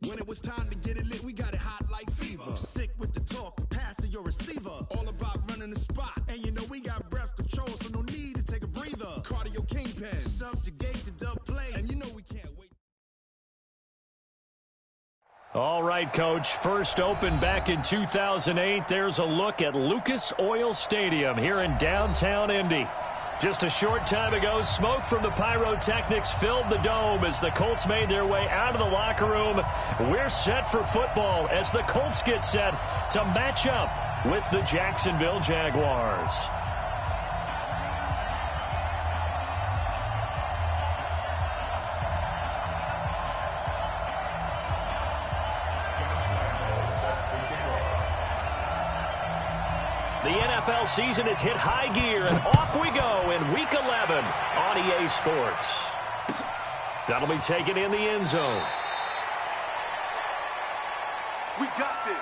When it was time to get it lit, we got it hot like fever. Sick with the talk, passing your receiver. All about running the spot. And you know we got breath control, so no need to take a breather. Cardio kingpin, subjugate the dub play. And you know we can't wait. All right, Coach. First opened back in 2008. There's a look at Lucas Oil Stadium here in downtown Indy. Just a short time ago, smoke from the pyrotechnics filled the dome as the Colts made their way out of the locker room. We're set for football as the Colts get set to match up with the Jacksonville Jaguars. The NFL season has hit high gear, and off we go in Week 11 on EA Sports. That'll be taken in the end zone. We got this.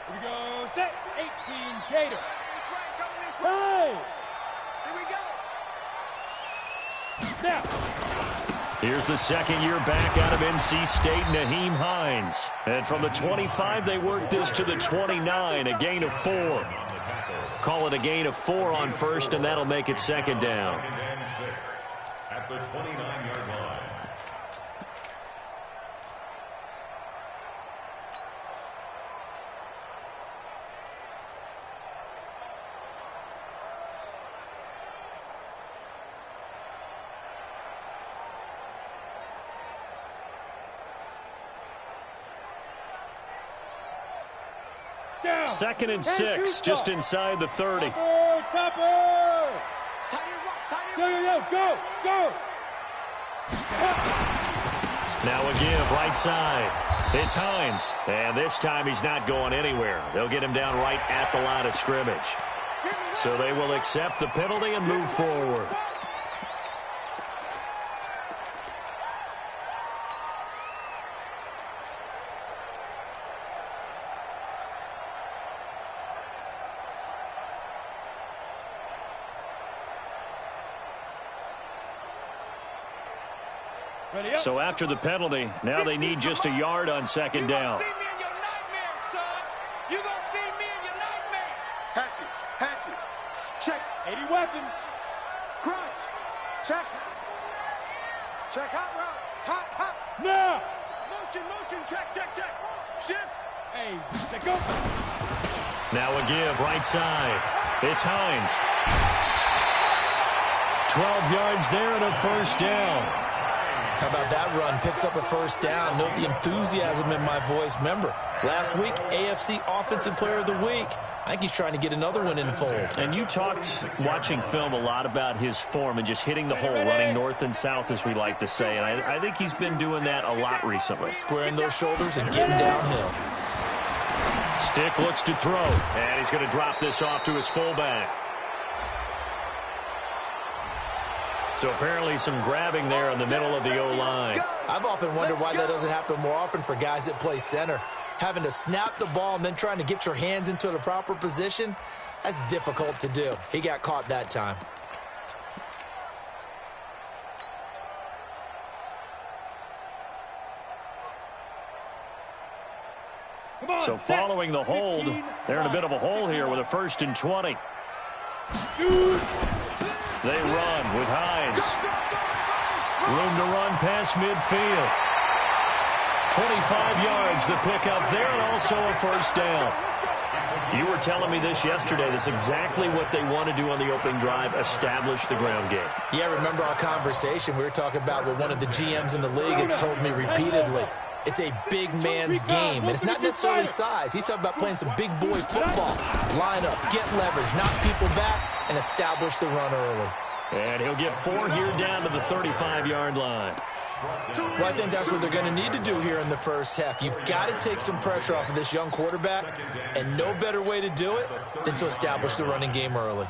Here we go, set, 18, Gator. Hey! Here we go. Now. Here's the second-year back out of NC State, Nyheim Hines. And from the 25, they work this to the 29, a gain of 4. Call it a gain of 4 on first, and that'll make it second down. At the 29-yard line. Down. Second and 6, just inside the 30. Topper! Go! Now a give, right side. It's Hines, and this time he's not going anywhere. They'll get him down right at the line of scrimmage. So they will accept the penalty and move forward. So after the penalty, now they need just a yard on second down. You gonna see me in your nightmare. Hatchet. Check. 80 weapon. Crunch. Check. Hot route. Hot. Now. Motion. Check. Shift. Hey, let go. Now a give, right side. It's Hines. 12 yards there and a first down. How about that run? Picks up a first down. Note the enthusiasm in my voice. Remember, last week, AFC Offensive Player of the Week. I think he's trying to get another one in the fold. And you talked, watching film, a lot about his form and just hitting the hole, running north and south, as we like to say. And I think he's been doing that a lot recently. Squaring those shoulders and getting downhill. Stick looks to throw, and he's going to drop this off to his fullback. So apparently some grabbing there in the middle of the O-line. I've often wondered why that doesn't happen more often for guys that play center. Having to snap the ball and then trying to get your hands into the proper position, that's difficult to do. He got caught that time. So following the hold, they're in a bit of a hole here with a 1st and 20. Shoot. They run with Hines. Room to run past midfield. 25 yards the pickup there, and also a first down. You were telling me this yesterday. That's exactly what they want to do on the opening drive, establish the ground game. Yeah, remember our conversation. We were talking about what one of the GMs in the league has told me repeatedly. It's a big man's game, and it's not necessarily size. He's talking about playing some big boy football. Line up, get leverage, knock people back, and establish the run early. And he'll get 4 here down to the 35-yard line. Well, I think that's what they're going to need to do here in the first half. You've got to take some pressure off of this young quarterback, and no better way to do it than to establish the running game early.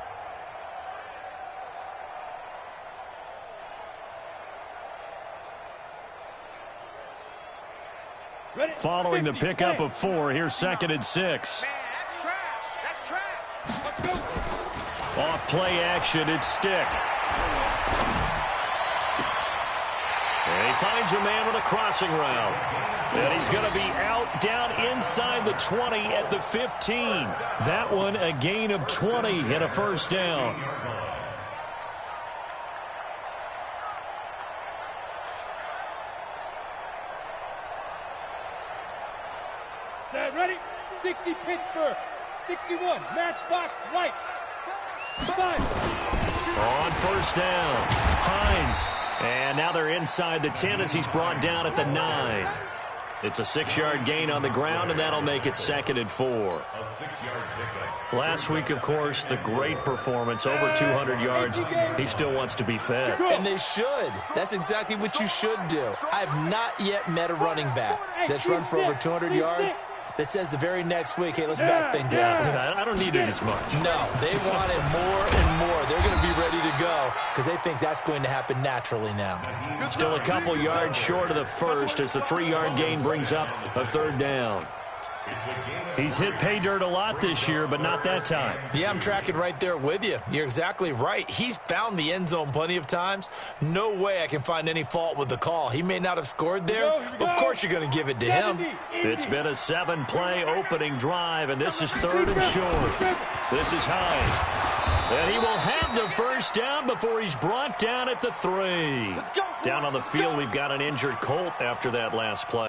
Following the pickup of 4, here's 2nd and 6. Man, that's trash. That's trash. Let's go. Off play action, it's Stick. And he finds a man with a crossing route. And he's going to be out down inside the 20 at the 15. That one a gain of 20 and a first down. Set, ready? 60 Pittsburgh. 61 Matchbox Lights. 5. On first down, Hines. And now they're inside the 10 as he's brought down at the 9. It's a 6-yard gain on the ground, and that'll make it 2nd and 4. A 6-yard pickup. Last week, of course, the great performance, over 200 yards. He still wants to be fed. And they should. That's exactly what you should do. I've not yet met a running back that's run for over 200 yards that says the very next week, hey, let's back things up. I don't need it as much. No, they want it more and more. They're going to be ready to go because they think that's going to happen naturally now. Still a couple yards short of the first as the 3-yard gain brings up a 3rd down. He's hit pay dirt a lot this year, but not that time. Yeah, I'm tracking right there with you. You're exactly right. He's found the end zone plenty of times. No way I can find any fault with the call. He may not have scored there, but of course you're going to give it to him. It's been a 7-play opening drive, and this is 3rd and short. This is Hines. And he will have the first down before he's brought down at the 3. Down on the field, we've got an injured Colt after that last play.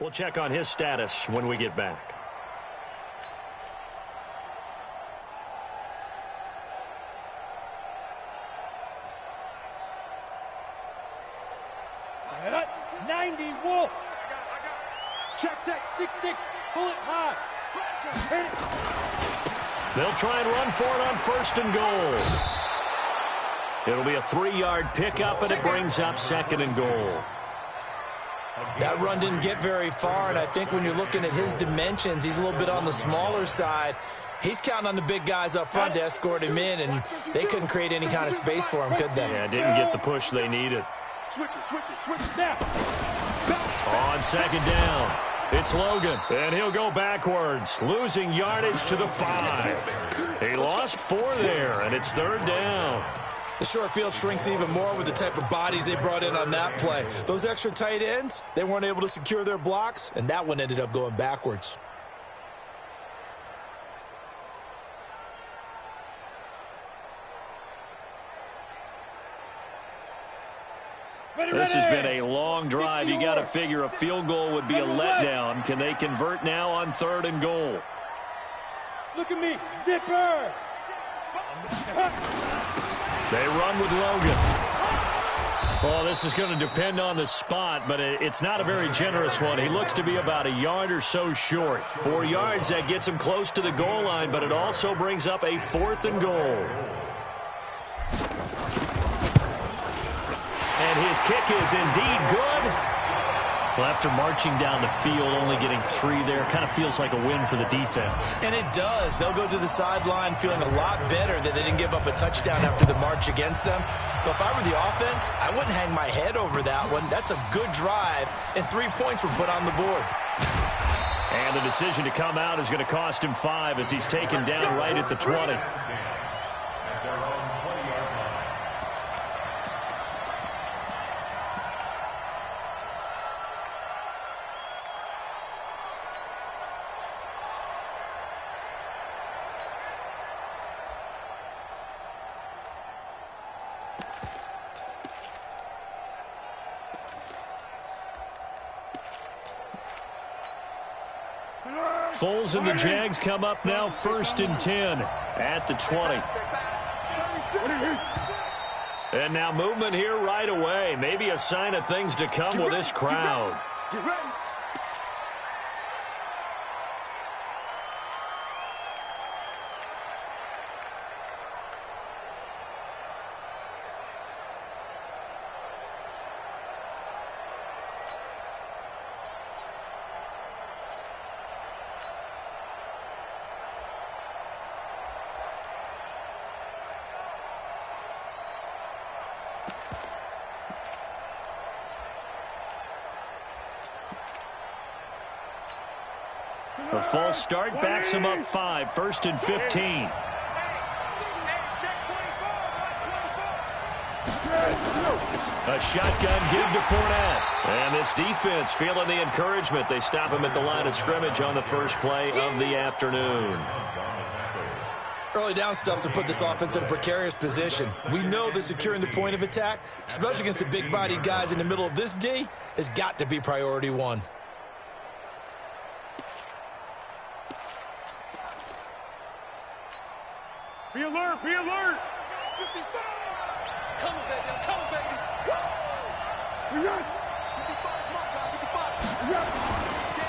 We'll check on his status when we get back. Set up. 90 Wolf. Check, 6-6. Pull it high. Hit it. They'll try and run for it on 1st and goal. It'll be a 3-yard pickup, and it brings up 2nd and goal. That run didn't get very far, and I think when you're looking at his dimensions, he's a little bit on the smaller side. He's counting on the big guys up front to escort him in, and they couldn't create any kind of space for him, could they? Yeah, didn't get the push they needed. Switch it. Now. On 2nd down, it's Logan, and he'll go backwards, losing yardage to the 5. He lost 4 there, and it's 3rd down. The short field shrinks even more with the type of bodies they brought in on that play. Those extra tight ends, they weren't able to secure their blocks, and that one ended up going backwards. This has been a long drive. You got to figure a field goal would be a letdown. Can they convert now on 3rd and goal? Look at me. Zipper. They run with Logan. Well, this is going to depend on the spot, but it's not a very generous one. He looks to be about a yard or so short. 4 yards, that gets him close to the goal line, but it also brings up a 4th and goal. And his kick is indeed good. Well, after marching down the field, only getting 3 there, kind of feels like a win for the defense. And it does. They'll go to the sideline feeling a lot better that they didn't give up a touchdown after the march against them. But if I were the offense, I wouldn't hang my head over that one. That's a good drive, and 3 points were put on the board. And the decision to come out is going to cost him 5 as he's taken down right at the 20. Foles and the Jags come up now 1st and 10 at the 20. And now movement here right away. Maybe a sign of things to come with this crowd. Get ready. A false start backs him up 5, 1st and 15. A shotgun give to Fournette. And this defense feeling the encouragement. They stop him at the line of scrimmage on the first play of the afternoon. Early down stuff to put this offense in a precarious position. We know that securing the point of attack, especially against the big-bodied guys in the middle of this D, has got to be priority one. Be alert, be alert. Come on, baby, come on, baby. Woo! 55,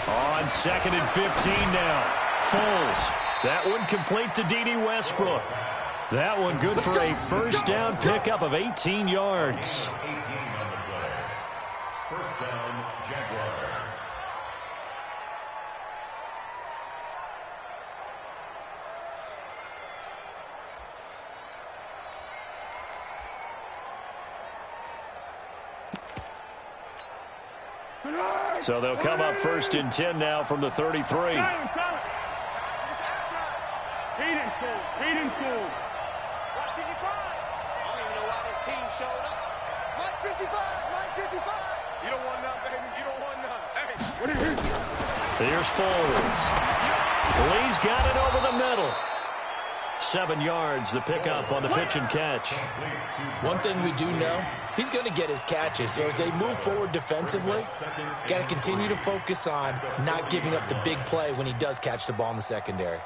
On 2nd and 15 now. Foles. That one complete to D.D. Westbrook. That one good for a first down pickup of 18 yards. 18 on the play. First down, Jaguars. So they'll come up 1st and 10 now from the 33. Hayden School. Watch 55. I don't even know why this team showed up. Mike 55, Mike 55. You don't want none, baby. You don't want none. Hey. What is it? Here's Foles. Lee's got it over the middle. 7 yards, the pickup on the pitch and catch. One thing we do know, he's going to get his catches. So as they move forward defensively, got to continue to focus on not giving up the big play when he does catch the ball in the secondary.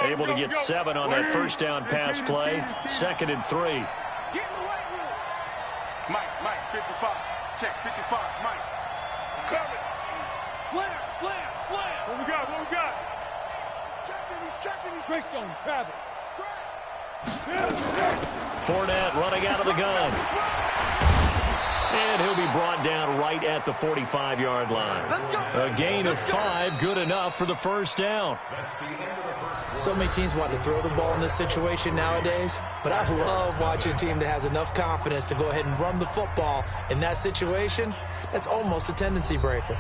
Able to get 7 on that first down pass play. 2nd and 3. Get in the weight room. Mike, 55. Check 55, Mike. Coming. Slam. What we got? Checking, he's Straight stone, travel. Fournette running out of the gun. And he'll be brought down right at the 45-yard line. A gain of 5, good enough for the first down. So many teams want to throw the ball in this situation nowadays, but I love watching a team that has enough confidence to go ahead and run the football in that situation. That's almost a tendency breaker.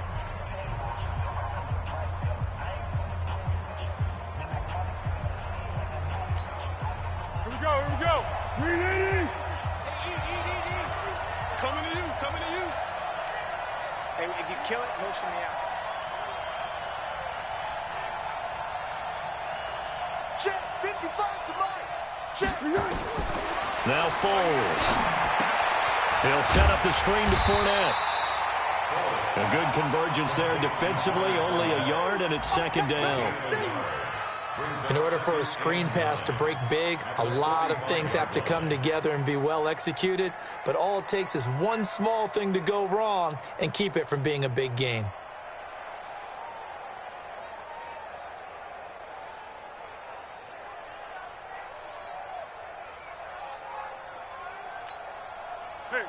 Here we go. Eat. Coming to you. Hey, if you kill it, motion me out. Check, 55 to Mike. Check. Now Foles. He'll set up the screen to Fournette. A good convergence there defensively, only a yard, and it's 2nd down. In order for a screen pass to break big, a lot of things have to come together and be well executed, but all it takes is one small thing to go wrong and keep it from being a big game.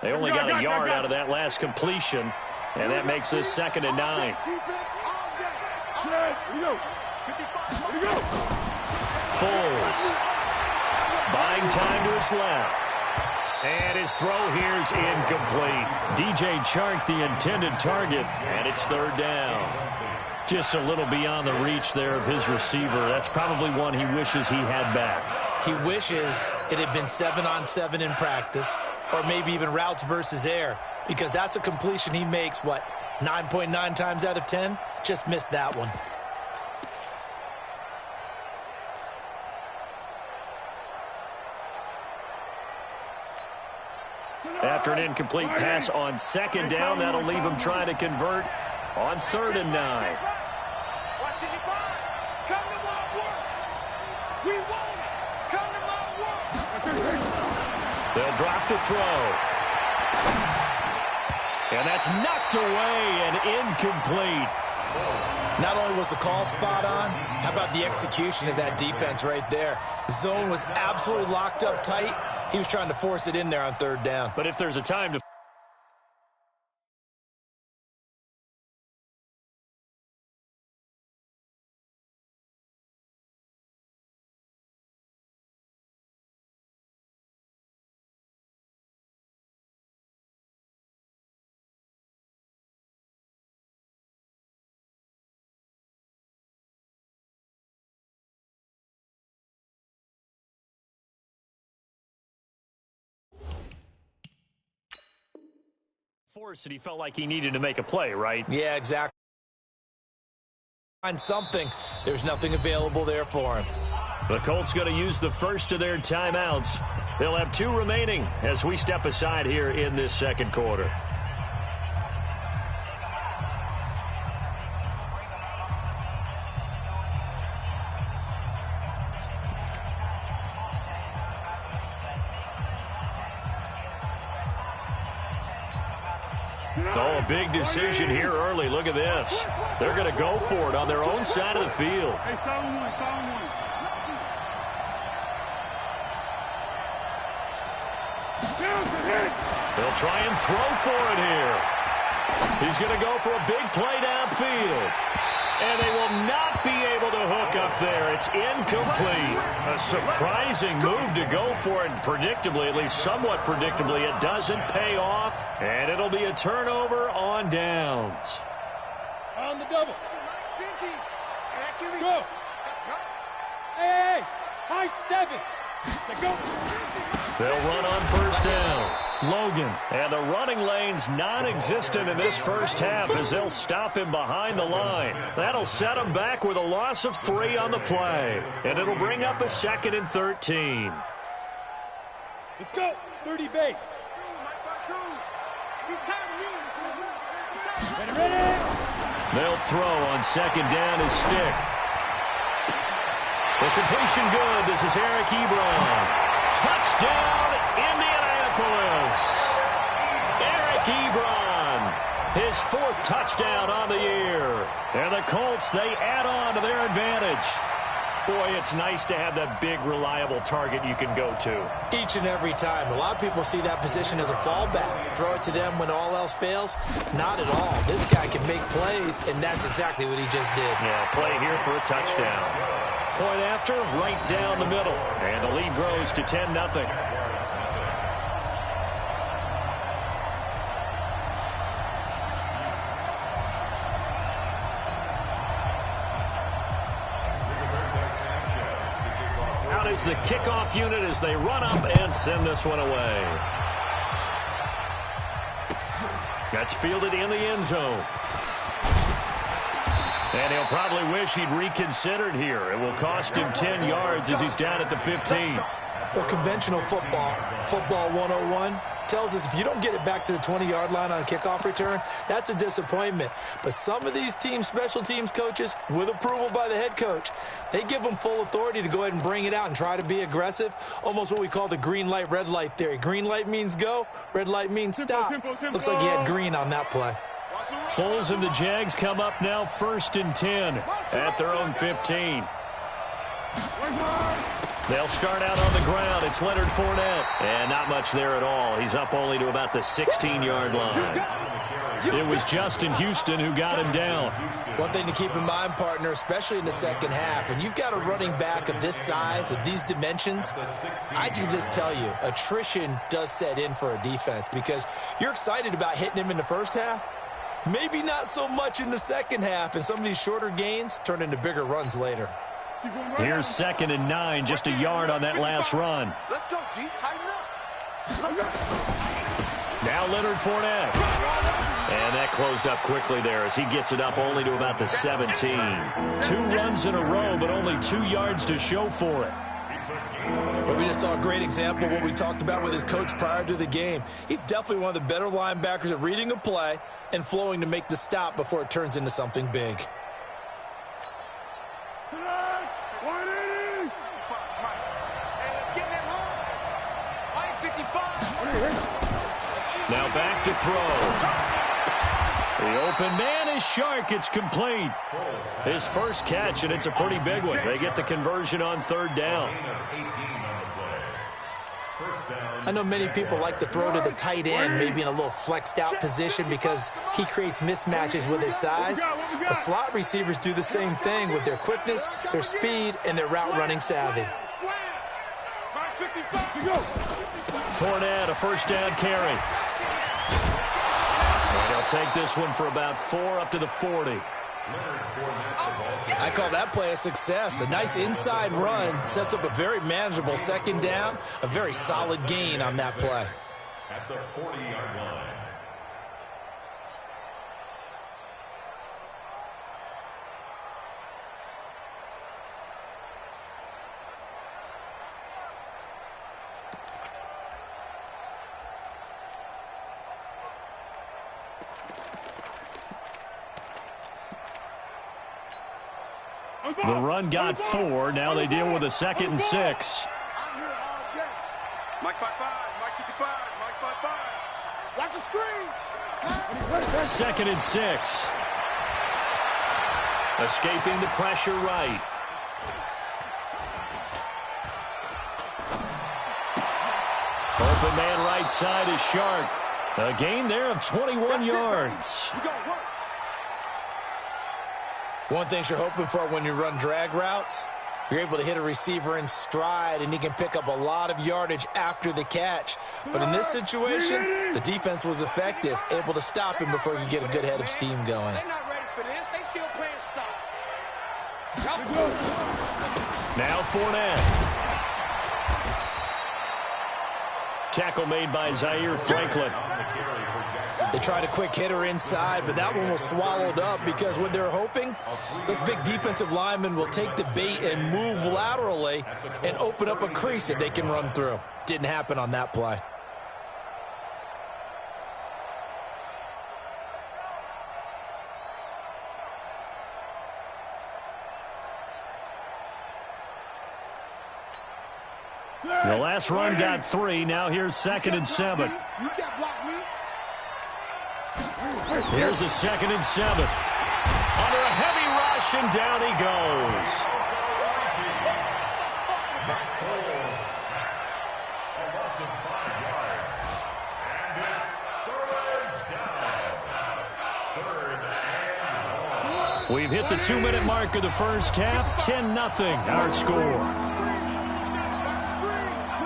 They only got a yard out of that last completion, and that makes this 2nd and 9. Foles buying time to his left. And his throw here's incomplete. DJ Chark, the intended target, and it's 3rd down. Just a little beyond the reach there of his receiver. That's probably one he wishes he had back. He wishes it had been 7-on-7 in practice, or maybe even routes versus air, because that's a completion he makes, 9.9 times out of 10? Just missed that one. After an incomplete pass on 2nd down, that'll leave him trying to convert on 3rd and 9. Watch it, come to my work. We want it. Come to my work. They'll drop the throw. And that's knocked away and incomplete. Not only was the call spot on, how about the execution of that defense right there? The zone was absolutely locked up tight. He was trying to force it in there on 3rd down. But if there's a time to Force, and he felt like he needed to make a play, right? Yeah, exactly. Find something. There's nothing available there for him. The Colts going to use the first of their timeouts. They'll have 2 remaining as we step aside here in this second quarter. Oh, a big decision here early. Look at this. They're going to go for it on their own side of the field. They'll try and throw for it here. He's going to go for a big play downfield. And they will not be able to hook up there. It's incomplete. A surprising move to go for it. And predictably, at least somewhat predictably, it doesn't pay off. And it'll be a turnover on downs. On the double. Go. Hey, high 7. Go. They'll run on first down. Logan, and the running lane's non-existent in this first half as they'll stop him behind the line. That'll set him back with a loss of 3 on the play, and it'll bring up a 2nd and 13. Let's go. 30 base. Ready. They'll throw on 2nd down his stick. The completion good. This is Eric Ebron. Touchdown, Indianapolis. Eric Ebron, his 4th touchdown on the year. And the Colts, they add on to their advantage. Boy, it's nice to have that big, reliable target you can go to. Each and every time. A lot of people see that position as a fallback. Throw it to them when all else fails. Not at all. This guy can make plays, and that's exactly what he just did. Yeah, play here for a touchdown. Point after, right down the middle. And the lead grows to 10-0. Out is the kickoff unit as they run up and send this one away. That's fielded in the end zone. And he'll probably wish he'd reconsidered here. It will cost him 10 yards as he's down at the 15. Well, conventional football 101, tells us if you don't get it back to the 20-yard line on a kickoff return, that's a disappointment. But some of these special teams coaches, with approval by the head coach, they give them full authority to go ahead and bring it out and try to be aggressive, almost what we call the green light, red light theory. Green light means go, red light means stop. Looks like he had green on that play. Foles and the Jags come up now 1st and 10 at their own 15. They'll start out on the ground. It's Leonard Fournette. And not much there at all. He's up only to about the 16-yard line. It was Justin Houston who got him down. One thing to keep in mind, partner, especially in the second half, and you've got a running back of this size, of these dimensions, I can just tell you, attrition does set in for a defense because you're excited about hitting him in the first half. Maybe not so much in the second half, and some of these shorter gains turn into bigger runs later. Here's 2nd and 9, just a yard on that last run. Let's go, D. Tighten up. Now Leonard Fournette. And that closed up quickly there as he gets it up only to about the 17. 2 runs in a row, but only 2 yards to show for it. But we just saw a great example of what we talked about with his coach prior to the game. He's definitely one of the better linebackers at reading a play and flowing to make the stop before it turns into something big. Now back to throw. The open man is Shark. It's complete. His first catch, and it's a pretty big one. They get the conversion on 3rd down. I know many people like to throw to the tight end, maybe in a little flexed out position because he creates mismatches with his size. But slot receivers do the same thing with their quickness, their speed, and their route running savvy. Fournette, a 1st down carry. And he'll take this one for about 4 up to the 40. I call that play a success. A nice inside run sets up a very manageable 2nd down, a very solid gain on that play. At the 40-yard line. The run got 4. Now they deal with a 2nd and 6. I'm here all day. Mike 5-5, Mike 55, Mike 5-5. Watch the screen. 2nd and 6. Escaping the pressure right. Open man right side is Shark. A gain there of 21 yards. One thing you're hoping for when you run drag routes, you're able to hit a receiver in stride, and he can pick up a lot of yardage after the catch. But in this situation, the defense was effective, able to stop him before he could get a good head of steam going. They're not ready for this. They still playing soft. Now Fournette. Tackle made by Zaire Franklin. They tried a quick hitter inside, but that one was swallowed up because what they're hoping, those big defensive linemen will take the bait and move laterally and open up a crease that they can run through. Didn't happen on that play. The last run got 3. Now here's 2nd and 7. You can't block me. Here's a 2nd and 7. Under a heavy rush, and down he goes. We've hit the 2-minute mark of the first half. 10-0 our score.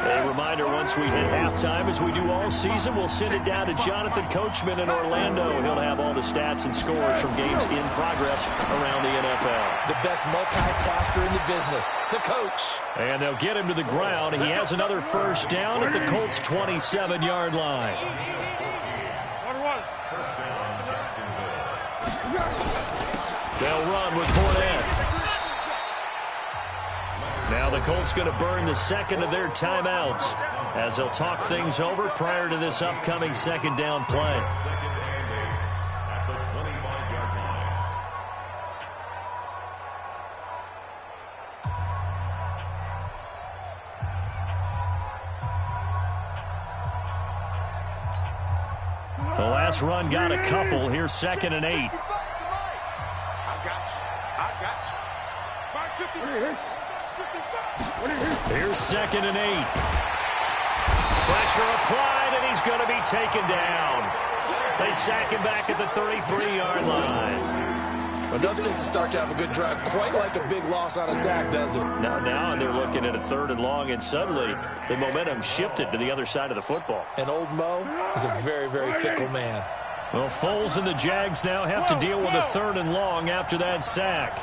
A reminder, once we hit halftime, as we do all season, we'll send it down to Jonathan Coachman in Orlando. He'll have all the stats and scores from games in progress around the NFL. The best multitasker in the business, the coach. And they'll get him to the ground. He has another first down at the Colts' 27-yard line. They'll run with Fournette. Now the Colts going to burn the second of their timeouts as they'll talk things over prior to this upcoming 2nd down play. The last run got a couple. Here's 2nd and 8. I got you. Mark 50. Here's 2nd and 8. Pressure applied, and he's going to be taken down. They sack him back at the 33-yard line. Well, doesn't take to start to have a good drive. Quite like a big loss on a sack, does it? Now they're looking at a 3rd and long, and suddenly the momentum shifted to the other side of the football. And old Mo is a very, very fickle man. Well, Foles and the Jags now have to deal with a 3rd and long after that sack.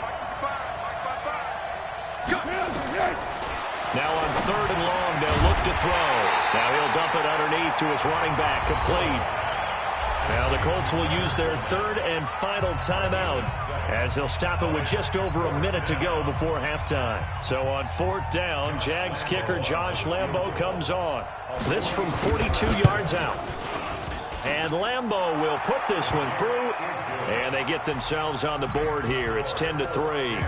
Now on 3rd and long, they'll look to throw. Now he'll dump it underneath to his running back, complete. Now the Colts will use their 3rd and final timeout as they'll stop it with just over a minute to go before halftime. So on 4th down, Jags kicker Josh Lambo comes on. This from 42 yards out. And Lambo will put this one through, and they get themselves on the board here. It's 10-3.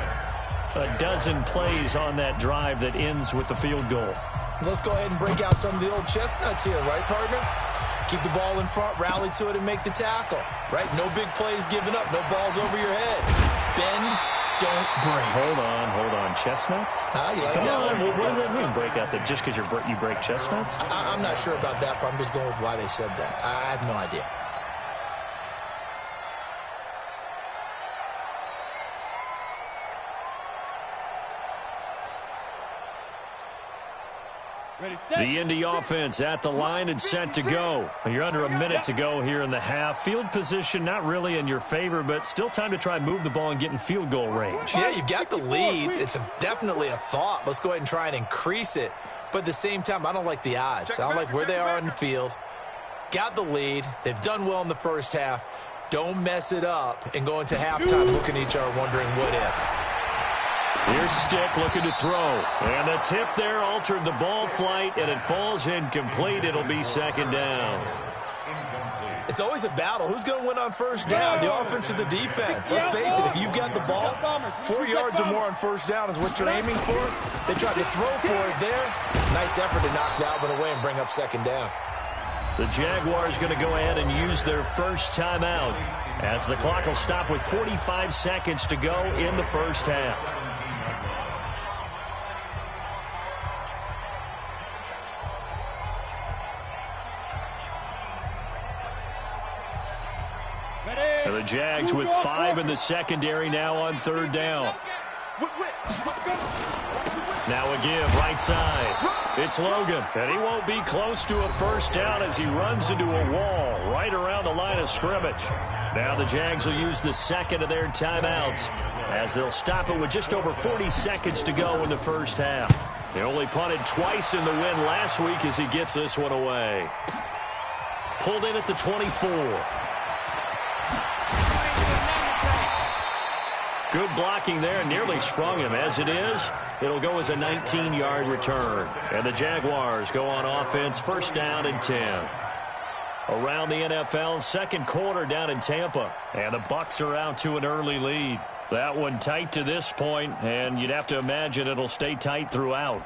A dozen plays on that drive that ends with the field goal. Let's go ahead and break out some of the old chestnuts here, right, partner? Keep the ball in front, rally to it, and make the tackle, right? No big plays given up, no balls over your head. Bend, don't break. Hold on. Chestnuts? You like Come that on, one? what does that mean, break out? That just because you break chestnuts? I'm not sure about that, but I'm just going with why they said that. I have no idea. The Indy offense at the line and set to go. You're under a minute to go here in the half. Field position not really in your favor, but still time to try and move the ball and get in field goal range. Yeah, you've got the lead. It's definitely a thought. Let's go ahead and try and increase it. But at the same time, I don't like the odds. I don't like where they are on the field. Got the lead. They've done well in the first half. Don't mess it up and go into halftime looking at each other wondering what if. Here's Stick looking to throw. And the tip there altered the ball flight, and it falls incomplete. It'll be 2nd down. It's always a battle. Who's going to win on first down, the offense or the defense? Let's face it, if you've got the ball, 4 yards or more on first down is what you're aiming for. They tried to throw for it there. Nice effort to knock Dalvin away and bring up second down. The Jaguars going to go ahead and use their first timeout as the clock will stop with 45 seconds to go in the first half. And the Jags with 5 in the secondary now on third down. Now a give right side. It's Logan, and he won't be close to a first down as he runs into a wall right around the line of scrimmage. Now the Jags will use the second of their timeouts as they'll stop it with just over 40 seconds to go in the first half. They only punted twice in the win last week as he gets this one away. Pulled in at the 24. Good blocking there, nearly sprung him. As it is, it'll go as a 19-yard return. And the Jaguars go on offense, first down and 10. Around the NFL, second quarter down in Tampa. And the Bucs are out to an early lead. That one tight to this point, and you'd have to imagine it'll stay tight throughout.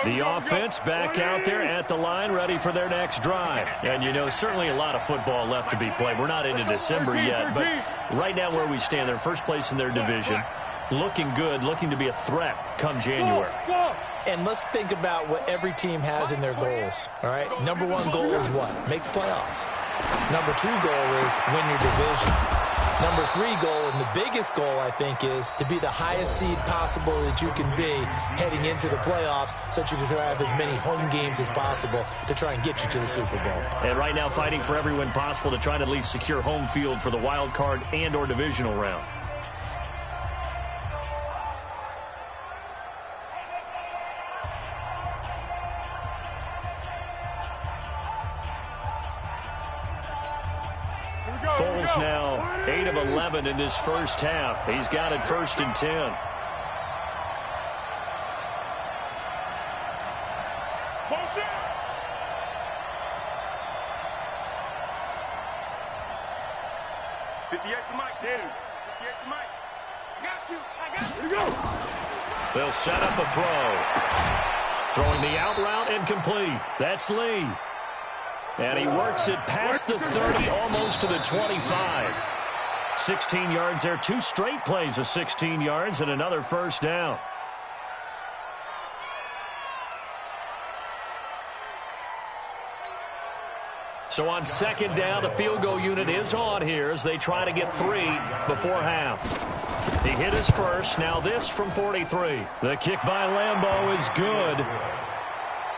The offense back out there at the line, ready for their next drive. And, you know, certainly a lot of football left to be played. We're not into December yet, but right now where we stand, they're first place in their division. Looking good, looking to be a threat come January. And let's think about what every team has in their goals, all right? Number one goal is what? Make the playoffs. Number two goal is win your division. Number three goal, and the biggest goal, I think, is to be the highest seed possible that you can be heading into the playoffs so that you can have as many home games as possible to try and get you to the Super Bowl. And right now fighting for every win possible to try to at least secure home field for the wild card and or divisional round. Foles now 8 of 11 in this first half. He's got it first and 10. Bullshit! They'll set up a throw. Throwing the out route and complete. That's Lee. And he works it past the 30, almost to the 25. 16 yards there. 2 straight plays of 16 yards and another first down. So on second down, the field goal unit is on here as they try to get 3 before half. He hit his first. Now this from 43. The kick by Lambeau is good.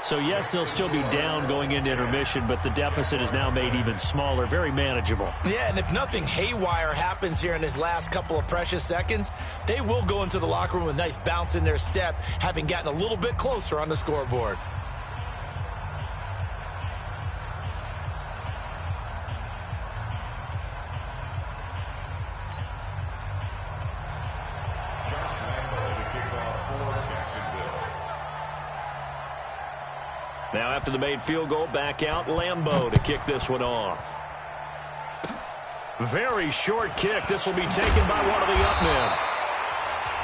So, yes, they'll still be down going into intermission, but the deficit is now made even smaller, very manageable. Yeah, and if nothing haywire happens here in his last couple of precious seconds, they will go into the locker room with a nice bounce in their step, having gotten a little bit closer on the scoreboard. Now after the made field goal, back out Lambeau to kick this one off. Very short kick. This will be taken by one of the up men.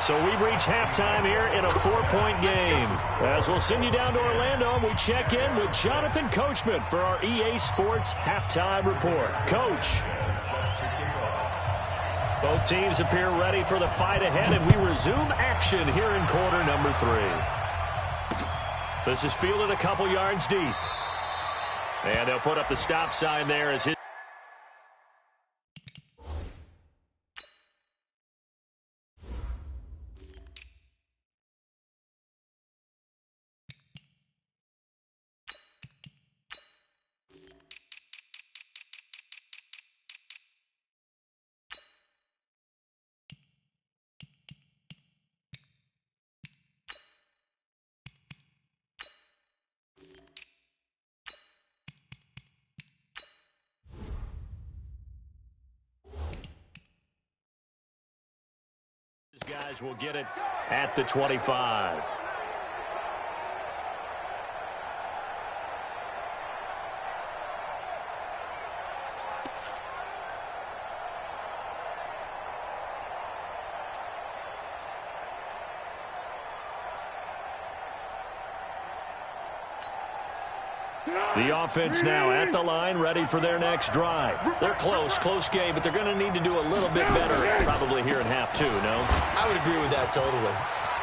So we've reached halftime here in a 4-point game. As we'll send you down to Orlando, we check in with Jonathan Coachman for our EA Sports Halftime Report. Coach. Both teams appear ready for the fight ahead, and we resume action here in quarter number 3. This is fielded a couple yards deep. And they'll put up the stop sign there as his Buckeyes will get it at the 25. The offense now at the line, ready for their next drive. They're close game, but they're going to need to do a little bit better probably here in half two, no? I would agree with that totally.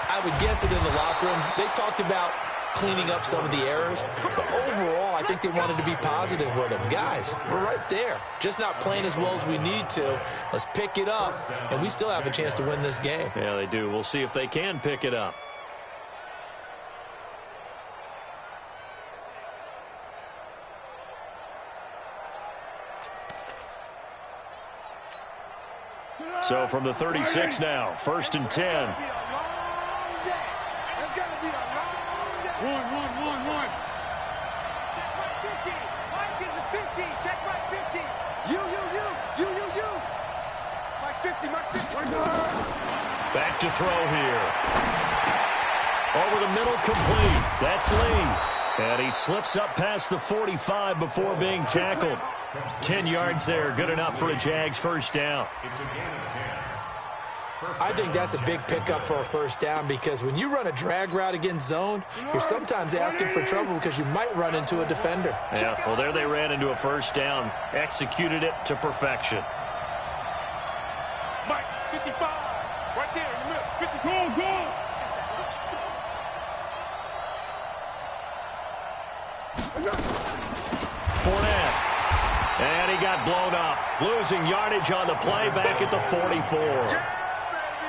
I would guess it in the locker room. They talked about cleaning up some of the errors, but overall, I think they wanted to be positive with them. Guys, we're right there. Just not playing as well as we need to. Let's pick it up, and we still have a chance to win this game. Yeah, they do. We'll see if they can pick it up. So from the 36 now, 1st and 10. It's gonna be a long day. It's gonna be a long day. One. Check my 50. Mike is a 50. Check my 50. You. Mike 50. Back to throw here. Over the middle, complete. That's Lee. And he slips up past the 45 before being tackled. 10 yards there, good enough for a Jags first down. I think that's a big pickup for a first down because when you run a drag route against zone, you're sometimes asking for trouble because you might run into a defender. Yeah, well, there they ran into a first down, executed it to perfection. Mike 55. Right there in the middle. 50. Go. Fournette. And he got blown up, losing yardage on the play back at the 44.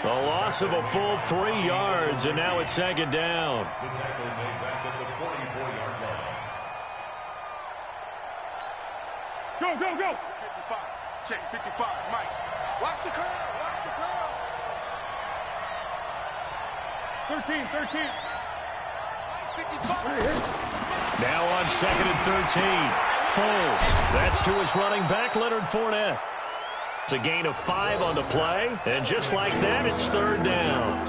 The loss of a full 3 yards, and now it's 2nd down. The tackle made back at the 44-yard line. Go. 55. Check 55. Mike. Watch the curl. 13. 55. Now on 2nd and 13. Foles. That's to his running back, Leonard Fournette. It's a gain of 5 on the play, and just like that, it's 3rd down.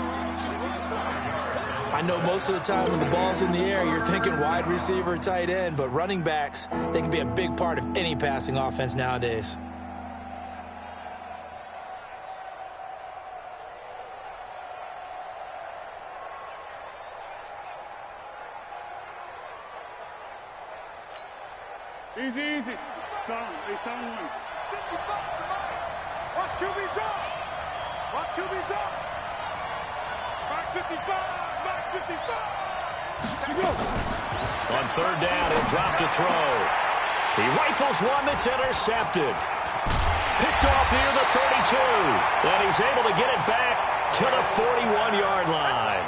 I know most of the time when the ball's in the air, you're thinking wide receiver, tight end, but running backs, they can be a big part of any passing offense nowadays. Easy. Sound 1. 55 to Mike. Watch QB drop. Mike 55. On 3rd down, he'll drop to throw. He rifles one that's intercepted. Picked off near the 32. And he's able to get it back to the 41-yard line.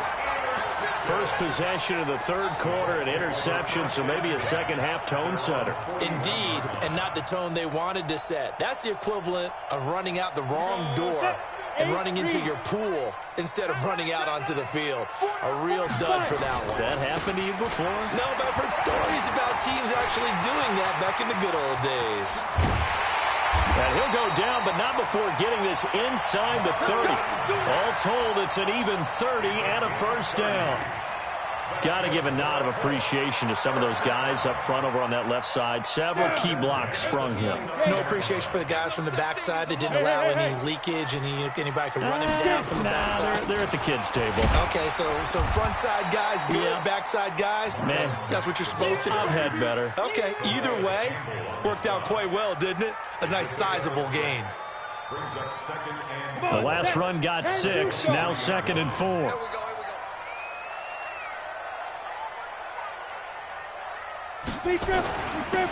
First possession of the 3rd quarter, an interception, so maybe a second-half tone setter. Indeed, and not the tone they wanted to set. That's the equivalent of running out the wrong door and running into your pool instead of running out onto the field. A real dud for that one. Has that happened to you before? No, but I've heard stories about teams actually doing that back in the good old days. And he'll go down, but not before getting this inside the 30. All told, it's an even 30 and a first down. Got to give a nod of appreciation to some of those guys up front over on that left side. Several key blocks sprung him. No appreciation for the guys from the backside that didn't allow any leakage, and anybody could run him down from the backside. They're at the kids' table. Okay, so front side guys good, backside guys, man, that's what you're supposed to do. I've had better. Okay, either way, worked out quite well, didn't it? A nice sizable gain. Brings up 2nd and... The last run got 6, now 2nd and 4.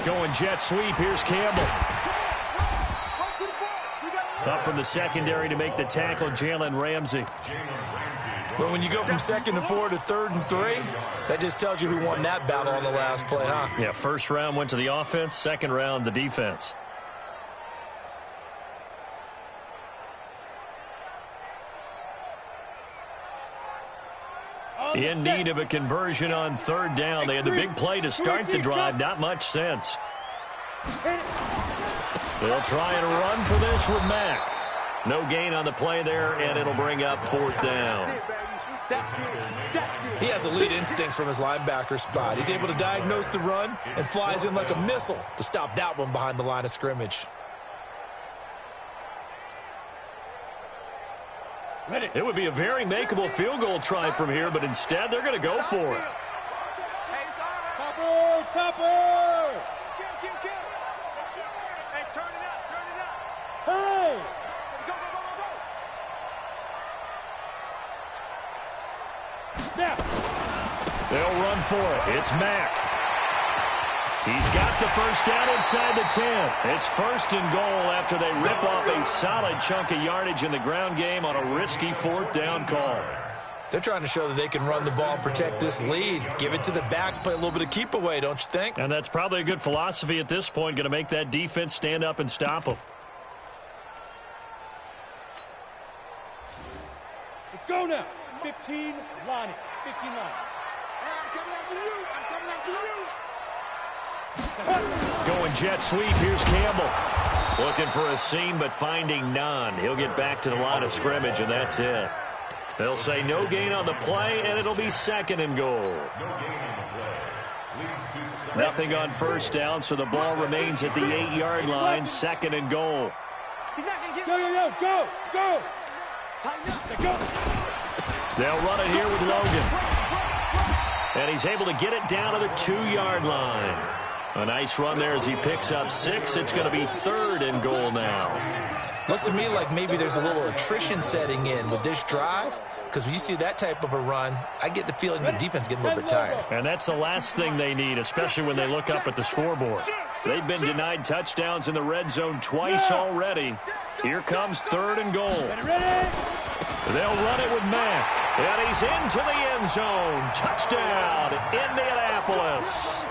Going jet sweep. Here's Campbell. Up from the secondary to make the tackle, Jalen Ramsey. Well, when you go from 2nd and 4 to 3rd and 3, that just tells you who won that battle on the last play, huh? Yeah, first round went to the offense, second round the defense. In need of a conversion on 3rd down. They had the big play to start the drive. Not much sense. They'll try and run for this with Mack. No gain on the play there, and it'll bring up 4th down. He has elite instincts from his linebacker spot. He's able to diagnose the run and flies in like a missile to stop that one behind the line of scrimmage. It would be a very makeable field goal try from here, but instead they're going to go for it. Topper! Topper! Kill. Hey, turn it up. Hey! Go. Snap! They'll run for it. It's Mack. He's got the first down inside the 10. It's 1st and goal after they rip off a solid chunk of yardage in the ground game on a risky 4th down call. They're trying to show that they can run the ball and protect this lead. Give it to the backs, play a little bit of keep away, don't you think? And that's probably a good philosophy at this point, going to make that defense stand up and stop them. Let's go now. 15 line. 15 line. Hey, I'm coming after you. Going jet sweep. Here's Campbell. Looking for a seam, but finding none. He'll get back to the line of scrimmage, and that's it. They'll say no gain on the play, and it'll be 2nd and goal. Nothing on 1st down, so the ball remains at the 8-yard line. 2nd and goal. He's not going to get Go! Tighten up. Go! They'll run it here with Logan. And he's able to get it down to the 2-yard line. A nice run there as he picks up 6. It's going to be 3rd and goal now. Looks to me like maybe there's a little attrition setting in with this drive, because when you see that type of a run, I get the feeling the defense getting a little bit tired. And that's the last thing they need, especially when they look up at the scoreboard. They've been denied touchdowns in the red zone twice already. Here comes 3rd and goal. They'll run it with Mack. And he's into the end zone. Touchdown, Indianapolis.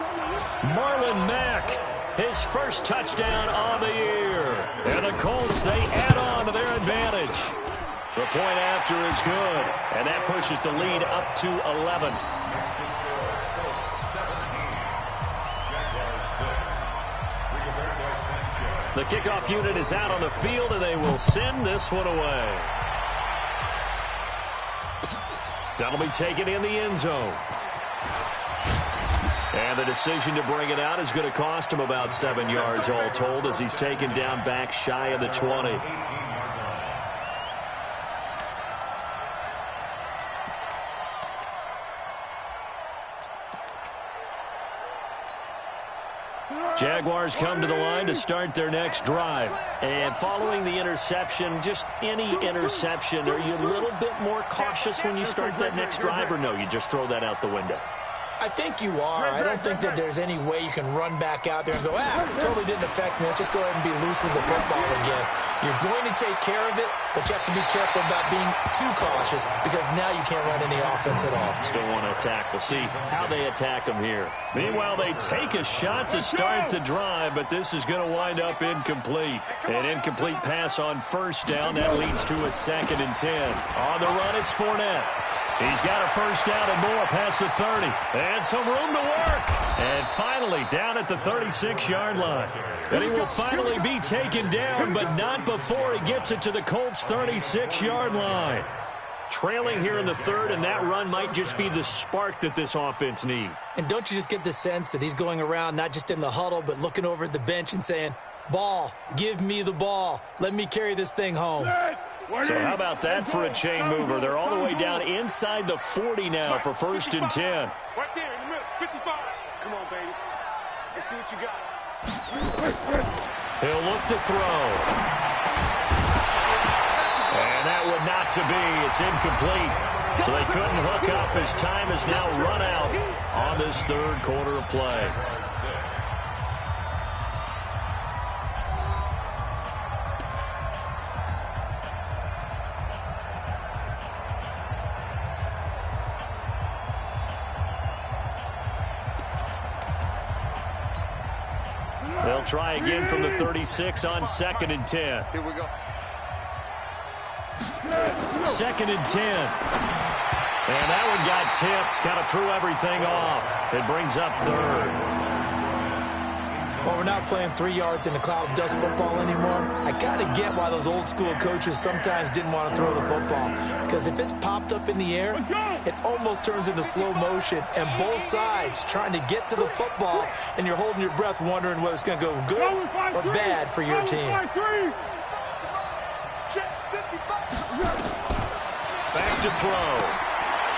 Marlon Mack, his first touchdown on the year. And the Colts, they add on to their advantage. The point after is good, and that pushes the lead up to 11. The kickoff unit is out on the field, and they will send this one away. That'll be taken in the end zone. And the decision to bring it out is going to cost him about 7 yards all told as he's taken down back shy of the 20. Jaguars come to the line to start their next drive. And following the interception, just any interception, are you a little bit more cautious when you start that next drive, or no, you just throw that out the window? I think you are. I don't think that there's any way you can run back out there and go, it totally didn't affect me. Let's just go ahead and be loose with the football again. You're going to take care of it, but you have to be careful about being too cautious because now you can't run any offense at all. Still want to attack. We'll see how they attack them here. Meanwhile, they take a shot to start the drive, but this is going to wind up incomplete. An incomplete pass on 1st down. That leads to a 2nd and 10. On the run, it's Fournette. He's got a first down and more past the 30. And some room to work. And finally down at the 36-yard line. And he will finally be taken down, but not before he gets it to the Colts' 36-yard line. Trailing here in the 3rd, and that run might just be the spark that this offense needs. And don't you just get the sense that he's going around not just in the huddle, but looking over at the bench and saying, ball, give me the ball. Let me carry this thing home. So how about that for a chain mover? They're all the way down inside the 40 now for 1st and 10. Right there in the middle, 55. Come on, baby. Let's see what you got. He'll look to throw. And that would not to be. It's incomplete. So they couldn't hook up as time has now run out on this 3rd quarter of play. They'll try again from the 36 on 2nd and 10. Here we go. 2nd and 10. And that one got tipped. Kind of threw everything off. It brings up 3rd. Well, we're not playing 3 yards in a cloud of dust football anymore. I kind of get why those old school coaches sometimes didn't want to throw the football. Because if it's popped up in the air, it almost turns into slow motion. And both sides trying to get to the football, and you're holding your breath wondering whether it's going to go good or bad for your team. Back to throw.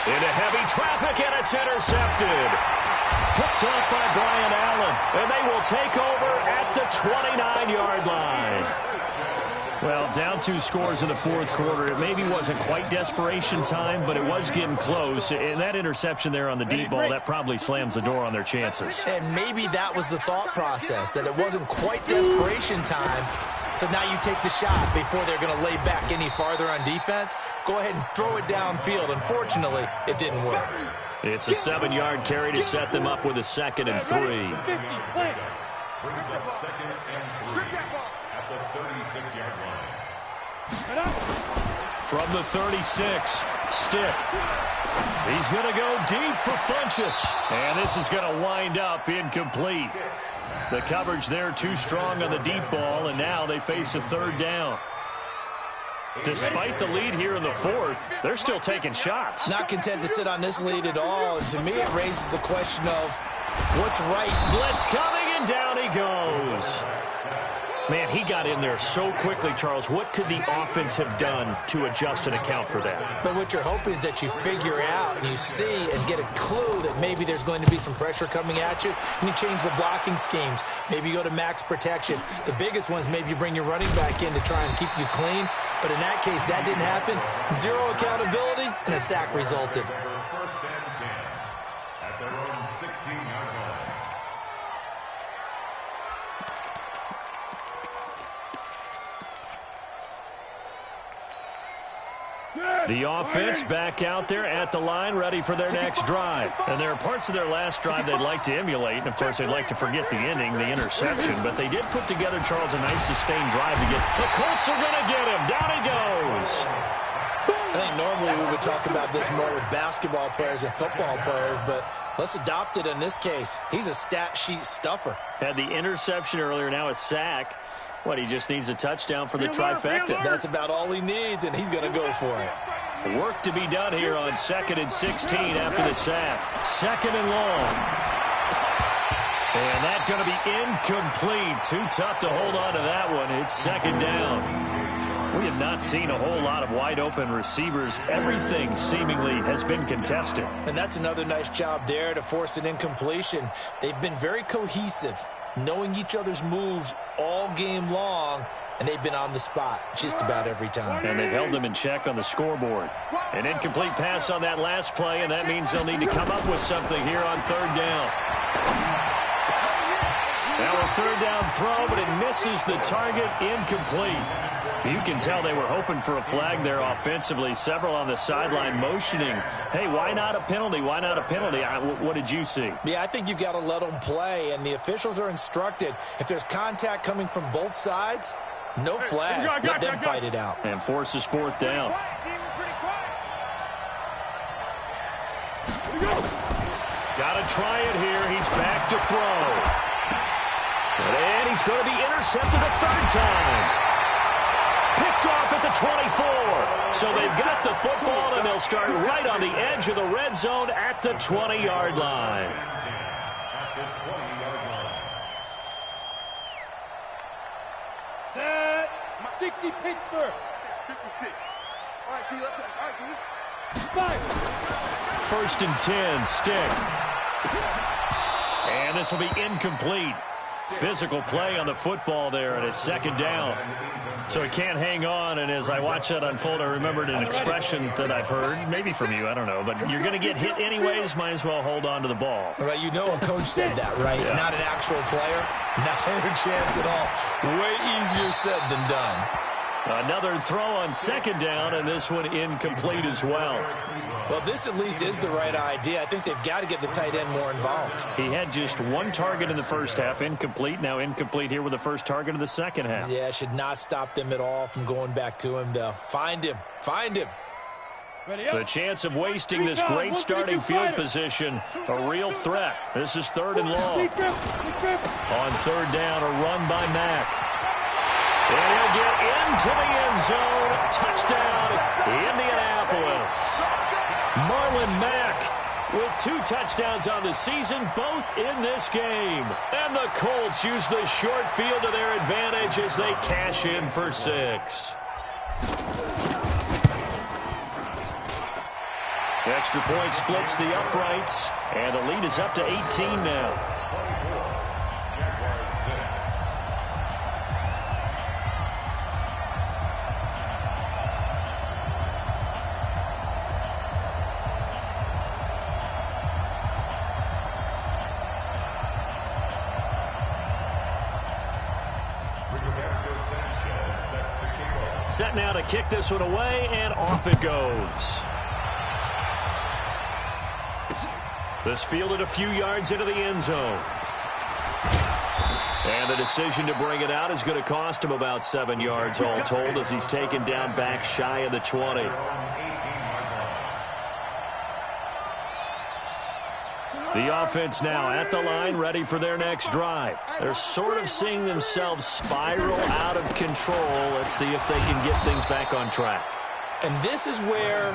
Into heavy traffic, and it's intercepted. Picked off by Brian Allen, and they will take over at the 29-yard line. Well, down 2 scores in the fourth quarter. It maybe wasn't quite desperation time, but it was getting close. And that interception there on the deep ball, that probably slams the door on their chances. And maybe that was the thought process, that it wasn't quite desperation time. So now you take the shot before they're going to lay back any farther on defense. Go ahead and throw it downfield. Unfortunately, it didn't work. It's a 7-yard carry to set them up with a 2nd and 3. Brings up 2nd and 3 at the 36-yard line. From the 36, Stick. He's going to go deep for Funchess. And this is going to wind up incomplete. The coverage there too strong on the deep ball, and now they face a 3rd down. Despite the lead here in the fourth, they're still taking shots. Not content to sit on this lead at all. And to me, it raises the question of what's right. Blitz coming, and down he goes. Man, he got in there so quickly, Charles. What could the offense have done to adjust and account for that? But what you're hoping is that you figure out and you see and get a clue that maybe there's going to be some pressure coming at you, and you change the blocking schemes. Maybe you go to max protection. The biggest ones, maybe you bring your running back in to try and keep you clean. But in that case, that didn't happen. 0 accountability, and a sack resulted. First and 10 at their own 16-yard line. The offense back out there at the line, ready for their next drive. And there are parts of their last drive they'd like to emulate. And, of course, they'd like to forget the ending, the interception. But they did put together, Charles, a nice sustained drive to get. The Colts are going to get him. Down he goes. I think normally we would talk about this more with basketball players and football players, but let's adopt it in this case. He's a stat sheet stuffer. Had the interception earlier, now a sack. What, he just needs a touchdown for the trifecta. That's about all he needs, and he's going to go for it. Work to be done here on 2nd and 16 after the sack. 2nd and long. And that's going to be incomplete. Too tough to hold on to that one. It's 2nd down. We have not seen a whole lot of wide-open receivers. Everything seemingly has been contested. And that's another nice job there to force an incompletion. They've been very cohesive, knowing each other's moves all game long, and they've been on the spot just about every time. And they've held them in check on the scoreboard. An incomplete pass on that last play, and that means they'll need to come up with something here on 3rd down. Now a 3rd down throw, but it misses the target, incomplete. You can tell they were hoping for a flag there offensively. Several on the sideline motioning, hey, why not a penalty? Why not a penalty? What did you see? Yeah, I think you've got to let them play, and the officials are instructed, if there's contact coming from both sides, no flag. Let them fight it out. And forces 4th down. Got to try it here. He's back to throw. And he's going to be intercepted a 3rd time. Picked off at the 24. So they've got the football, and they'll start right on the edge of the red zone at the 20-yard line. Set. 60 Pittsburgh. 56. All right, D, let's go. All right, D. 5. 1st and 10, Stick. And this will be incomplete. Physical play on the football there, and it's 2nd down. So he can't hang on, and as I watch that unfold, I remembered an expression that I've heard, maybe from you, I don't know, but you're going to get hit anyways, might as well hold on to the ball. Right, you know a coach said that, right? Yeah. Not an actual player. Not a chance at all. Way easier said than done. Another throw on 2nd down, and this one incomplete as well. Well, this at least is the right idea. I think they've got to get the tight end more involved. He had just 1 target in the first half, incomplete. Now incomplete here with the first target of the second half. Yeah, should not stop them at all from going back to him, though. Find him. Find him. The chance of wasting this great starting field position, a real threat. This is 3rd and long. On 3rd down, a run by Mack. And he'll get into the end zone. Touchdown, Indianapolis. Marlon Mack with 2 touchdowns on the season, both in this game. And the Colts use the short field to their advantage as they cash in for 6. Extra point splits the uprights, and the lead is up to 18 now. Set now to kick this one away, and off it goes. This fielded a few yards into the end zone. And the decision to bring it out is going to cost him about 7 yards all told as he's taken down back shy of the 20. The offense now at the line, ready for their next drive. They're sort of seeing themselves spiral out of control. Let's see if they can get things back on track. And this is where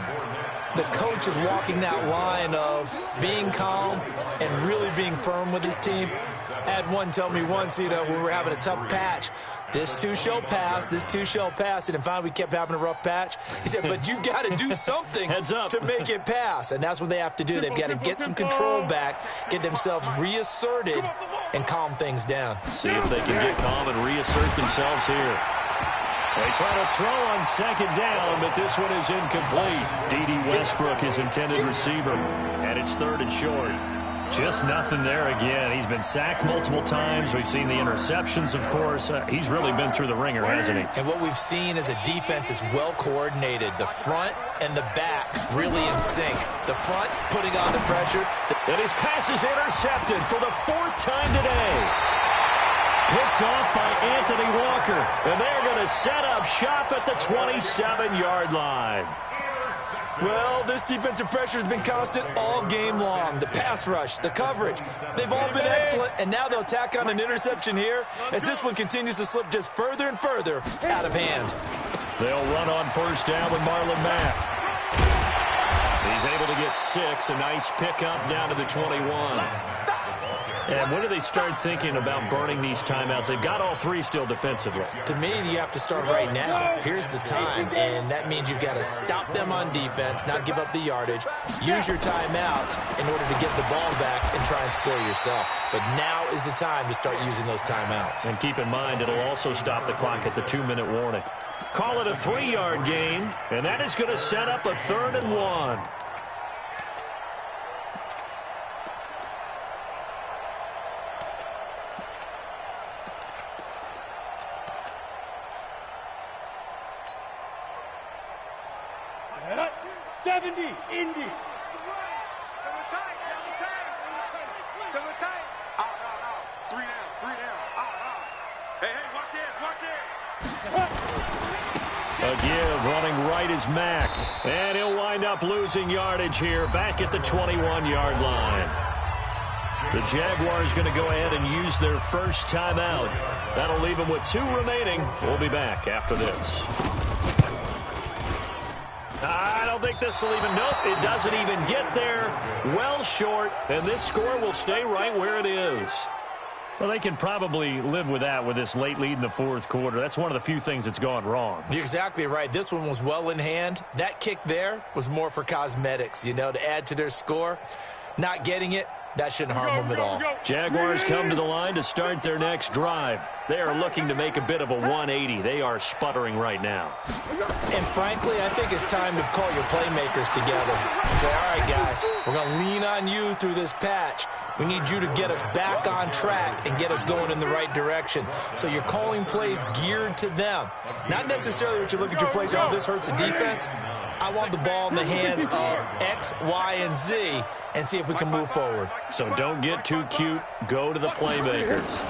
the coach is walking that line of being calm and really being firm with his team. I had one tell me once, when we were having a tough patch, this too shall pass, this too shall pass. And finally we kept having a rough patch. He said, but you've got to do something to make it pass. And that's what they have to do. They've got to get some control back, get themselves reasserted, and calm things down. See if they can get calm and reassert themselves here. They try to throw on 2nd down, but this one is incomplete. D.D. Westbrook, his intended receiver, and it's 3rd and short. Just nothing there again. He's been sacked multiple times. We've seen the interceptions, of course. He's really been through the ringer, hasn't he? And what we've seen is a defense is well coordinated. The front and the back really in sync. The front putting on the pressure. And his pass is intercepted for the 4th time today. Picked off by Anthony Walker, and they're going to set up shop at the 27-yard line. Well, this defensive pressure has been constant all game long. The pass rush, the coverage, they've all been excellent, and now they'll tack on an interception here as this one continues to slip just further and further out of hand. They'll run on 1st down with Marlon Mack. He's able to get 6, a nice pickup down to the 21. And when do they start thinking about burning these timeouts? They've got all 3 still defensively. To me, you have to start right now. Here's the time, and that means you've got to stop them on defense, not give up the yardage, use your timeouts in order to get the ball back and try and score yourself. But now is the time to start using those timeouts. And keep in mind, it'll also stop the clock at the 2-minute warning. Call it a 3-yard gain, and that is going to set up a 3rd and 1. Indy. Out. 3 down. Out. Hey, watch it. A give running right is Mack. And he'll wind up losing yardage here back at the 21-yard line. The Jaguars going to go ahead and use their first timeout. That'll leave them with 2 remaining. We'll be back after this. I don't think this will even, nope, it doesn't even get there. Well short, and this score will stay right where it is. Well, they can probably live with that with this late lead in the 4th quarter. That's one of the few things that's gone wrong. You're exactly right. This one was well in hand. That kick there was more for cosmetics, to add to their score. Not getting it, that shouldn't harm them at all. Jaguars come to the line to start their next drive. They are looking to make a bit of a 180. They are sputtering right now. And frankly, I think it's time to call your playmakers together and say, all right, guys, we're going to lean on you through this patch. We need you to get us back on track and get us going in the right direction. So you're calling plays geared to them. Not necessarily what you look at your plays, oh, this hurts the defense. I want the ball in the hands of X, Y, and Z and see if we can move forward. So don't get too cute. Go to the playmakers.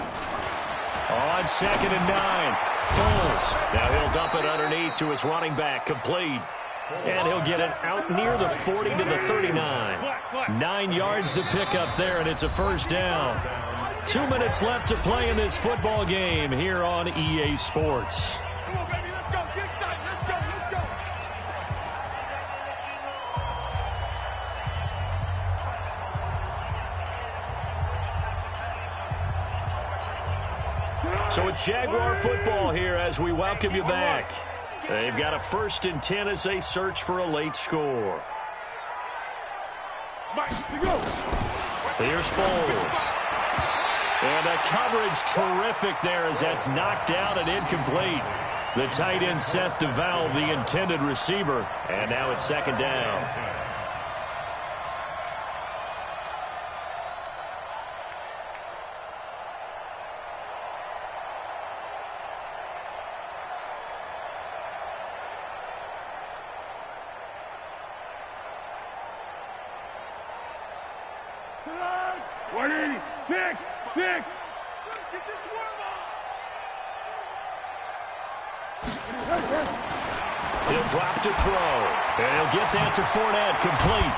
On 2nd and 9, Foles. Now he'll dump it underneath to his running back, complete. And he'll get it out near the 40 to the 39. 9 yards to pick up there, and it's a first down. 2 minutes left to play in this football game here on EA Sports. Come on, baby, let's go. Get excited. Let's go, let's go. So it's Jaguar football here as we welcome you back. They've got a 1st and 10 as they search for a late score. Here's Foles. And the coverage terrific there as that's knocked out and incomplete. The tight end Seth DeValve, the intended receiver. And now it's 2nd down. Pick. He'll drop to throw. And he'll get that to Fournette, complete.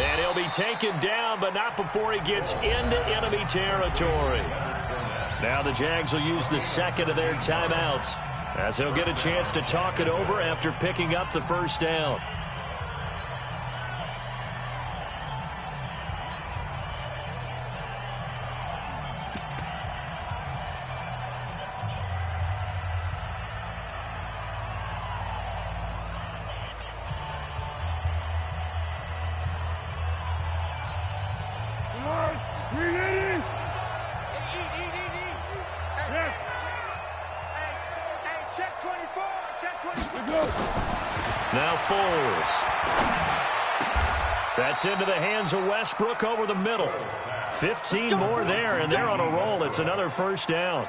And he'll be taken down, but not before he gets into enemy territory. Now the Jags will use the 2nd of their timeouts as he'll get a chance to talk it over after picking up the first down. Now Foles. That's into the hands of Westbrook over the middle. 15 more there, and they're on a roll. It's another first down.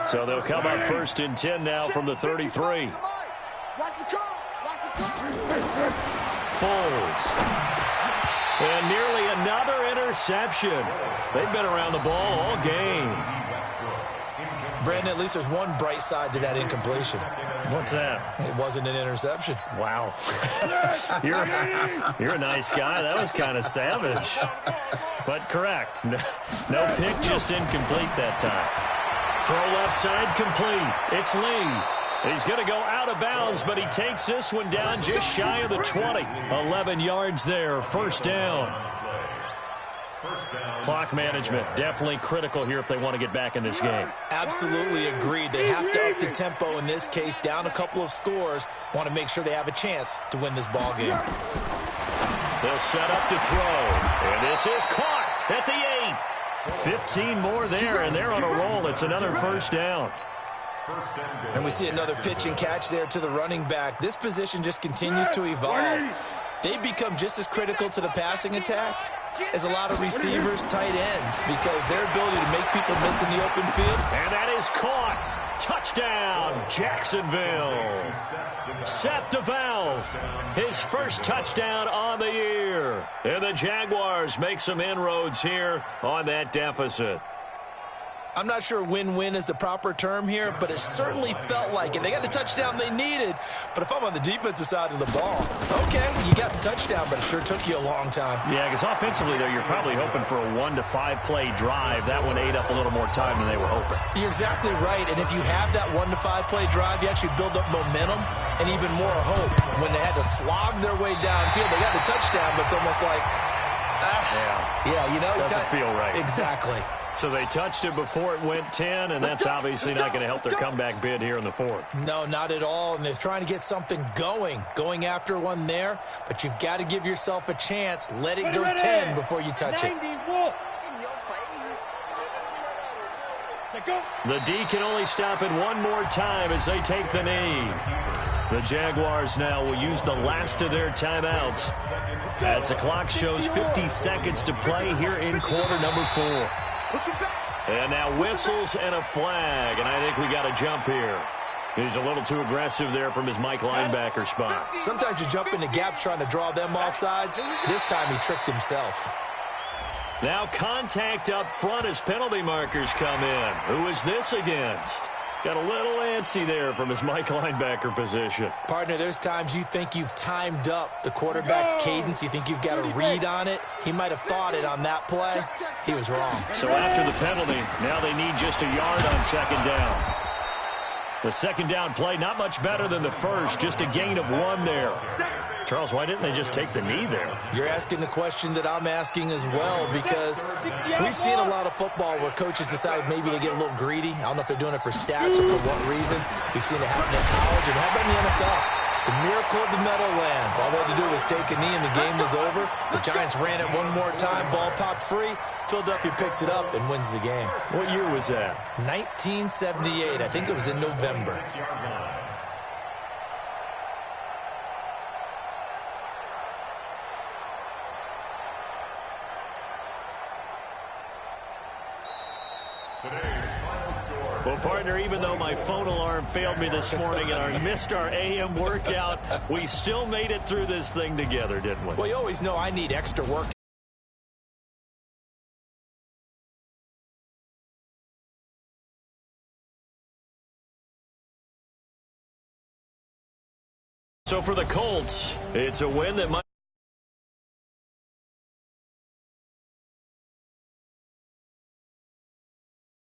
So they'll come up 1st and 10 now from the 33. Foles. And nearly another interception. They've been around the ball all game. Brandon, at least there's one bright side to that incompletion. What's that? It wasn't an interception. Wow. You're a nice guy. That was kind of savage. But correct. No pick, just incomplete that time. Throw left side complete. It's Lee. He's going to go out of bounds, but he takes this one down just shy of the 20. 11 yards there, first down. Clock management definitely critical here if they want to get back in this game. Absolutely agreed. They have to up the tempo in this case, down a couple of scores. Want to make sure they have a chance to win this ball game. They'll set up to throw. And this is caught at the 8. 15 more there, and they're on a roll. It's another first down. And we see another pitch and catch there to the running back. This position just continues to evolve. They become just as critical to the passing attack as a lot of receivers, tight ends, because their ability to make people miss in the open field. And that is caught. Touchdown, Jacksonville. Seth DeValve, his first touchdown on the year. And the Jaguars make some inroads here on that deficit. I'm not sure win-win is the proper term here, but it certainly felt like it. They got the touchdown they needed, but if I'm on the defensive side of the ball, okay, you got the touchdown, but it sure took you a long time. Yeah, because offensively, though, you're probably hoping for a 1 to 5 play drive. That one ate up a little more time than they were hoping. You're exactly right, and if you have that 1 to 5 play drive, you actually build up momentum and even more hope. When they had to slog their way downfield, they got the touchdown, but it's almost like, you know. Doesn't feel right. Exactly. So they touched it before it went 10, and that's obviously not going to help their comeback bid here in the 4th. No, not at all, and they're trying to get something going after one there, but you've got to give yourself a chance. Let it go 10 before you touch it. The D can only stop it one more time as they take the knee. The Jaguars now will use the last of their timeouts as the clock shows 50 seconds to play here in quarter number 4. And now whistles and a flag, and I think we got a jump here. He's a little too aggressive there from his Mike linebacker spot. Sometimes you jump into gaps trying to draw them off sides. This time he tricked himself. Now contact up front as penalty markers come in. Who is this against? Got a little antsy there from his Mike linebacker position. Partner, there's times you think you've timed up the quarterback's cadence. You think you've got a read on it. He might have thought it on that play. He was wrong. So after the penalty, now they need just a yard on second down. The second down play, not much better than the first, just a gain of 1 there. Charles, why didn't they just take the knee there? You're asking the question that I'm asking as well, because we've seen a lot of football where coaches decide maybe to get a little greedy. I don't know if they're doing it for stats or for what reason. We've seen it happen in college, and how about in the NFL? The miracle of the Meadowlands. All they had to do was take a knee, and the game was over. The Giants ran it one more time. Ball popped free. Philadelphia picks it up and wins the game. What year was that? 1978. I think it was in November. Well, partner, even though my phone alarm failed me this morning and I missed our AM workout, we still made it through this thing together, didn't we? Well, you always know I need extra work. So for the Colts, it's a win that might